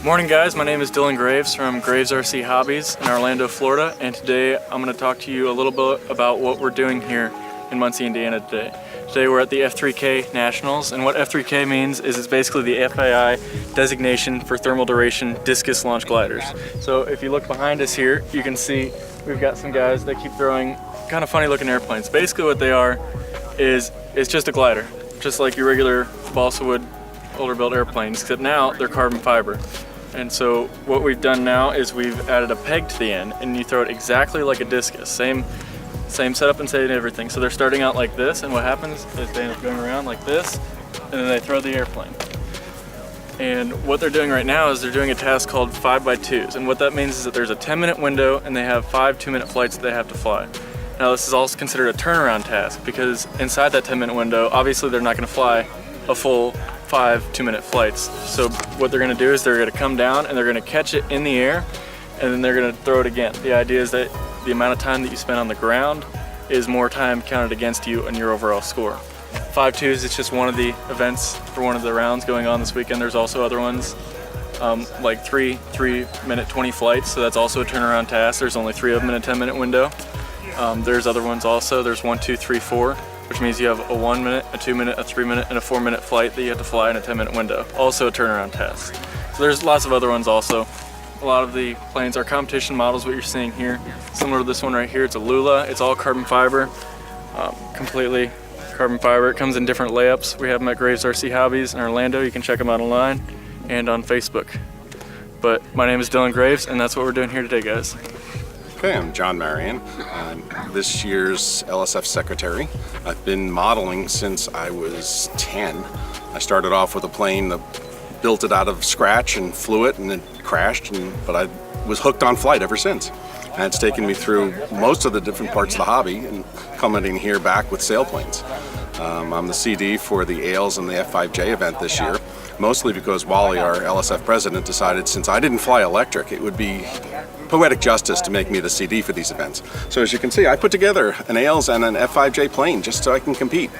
Morning guys, my name is Dillon Graves from Graves RC Hobbies in Orlando, Florida, and today I'm going to talk to you a little bit about what we're doing here in Muncie, Indiana today. Today we're at the F3K Nationals, and what F3K means is it's basically the FAI designation for thermal duration discus launch gliders. So if you look behind us here, you can see we've got some guys that keep throwing kind of funny looking airplanes. Basically what they are is it's just a glider, just like your regular balsa wood older built airplanes, except now they're carbon fiber. And so what we've done now is we've added a peg to the end, and you throw it exactly like a discus. Same setup and setting and everything. So they're starting out like this, and what happens is they end up going around like this, and then they throw the airplane. And what they're doing right now is they're doing a task called 5x2s. And what that means is that there's a 10-minute window, and they have 5 2-minute flights that they have to fly. Now this is also considered a turnaround task, because inside that 10-minute window, obviously they're not going to fly a full 5 2-minute flights. So what they're going to do is they're going to come down and they're going to catch it in the air, and then they're going to throw it again. The idea is that the amount of time that you spend on the ground is more time counted against you and your overall score. 5.2s, it's just one of the events for one of the rounds going on this weekend. There's also other ones like 3-minute 20 flights, so that's also a turnaround task. There's only 3 of them in a 10-minute window. There's other ones also. There's 1, 2, 3, 4. Which means you have a 1 minute, a 2 minute, a 3 minute, and a 4 minute flight that you have to fly in a 10-minute window. Also a turnaround task. So there's lots of other ones also. A lot of the planes are competition models, what you're seeing here. Similar to this one right here, it's a Lula. It's all carbon fiber, completely carbon fiber. It comes in different layups. We have them at Graves RC Hobbies in Orlando. You can check them out online and on Facebook. But my name is Dillon Graves, and that's what we're doing here today, guys. Okay, I'm John Marien. I'm this year's LSF secretary. I've been modeling since I was 10. I started off with a plane that built it out of scratch and flew it, and it crashed, but I was hooked on flight ever since. And it's taken me through most of the different parts of the hobby and culminating here back with sailplanes. I'm the CD for the AILS and the F5J event this year, mostly because Wally, our LSF president, decided since I didn't fly electric, it would be poetic justice to make me the CD for these events. So as you can see, I put together an AILS and an F5J plane just so I can compete.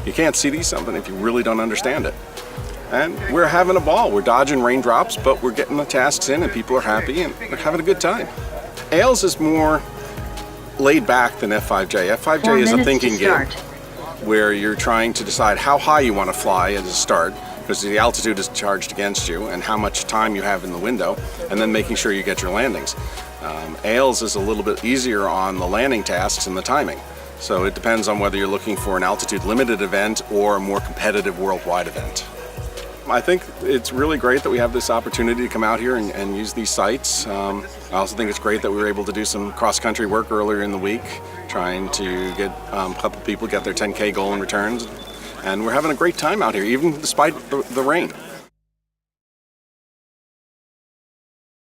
You can't CD something if you really don't understand it. And we're having a ball. We're dodging raindrops, but we're getting the tasks in and people are happy and we're having a good time. AILS is more laid back than F5J. F5J is a thinking game where you're trying to decide how high you want to fly at the start, because the altitude is charged against you, and how much time you have in the window, and then making sure you get your landings. AILS is a little bit easier on the landing tasks and the timing. So it depends on whether you're looking for an altitude limited event or a more competitive worldwide event. I think it's really great that we have this opportunity to come out here and use these sites. I also think it's great that we were able to do some cross-country work earlier in the week, trying to get a couple people get their 10K goal in returns. And we're having a great time out here, even despite the rain.